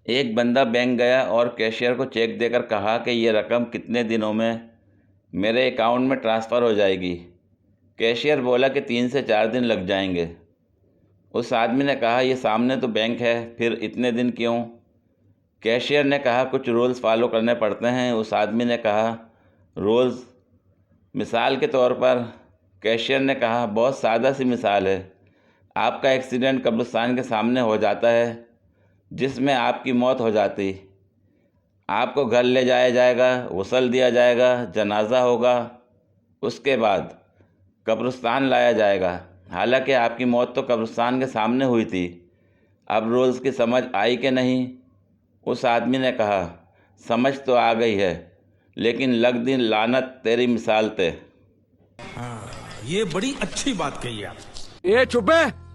एक बंदा बैंक गया और कैशियर को चेक देकर कहा कि ये रकम कितने दिनों में मेरे अकाउंट में ट्रांसफ़र हो जाएगी। कैशियर बोला कि 3 से 4 दिन लग जाएंगे। उस आदमी ने कहा, ये सामने तो बैंक है, फिर इतने दिन क्यों? कैशियर ने कहा, कुछ रूल्स फॉलो करने पड़ते हैं। उस आदमी ने कहा, रूल्स? मिसाल के तौर पर कैशियर ने कहा, बहुत सादा सी मिसाल है। आपका एक्सीडेंट कब्रिस्तान के सामने हो जाता है जिसमें आपकी मौत हो जाती। आपको घर ले जाया जाएगा, गुस्ल दिया जाएगा, जनाजा होगा, उसके बाद कब्रिस्तान लाया जाएगा। हालांकि आपकी मौत तो कब्रिस्तान के सामने हुई थी। अब रूल्स की समझ आई कि नहीं? उस आदमी ने कहा, समझ तो आ गई है, लेकिन लग दिन लानत तेरी मिसाल ते। हाँ, ये बड़ी अच्छी बात कही आप। ये चुप है।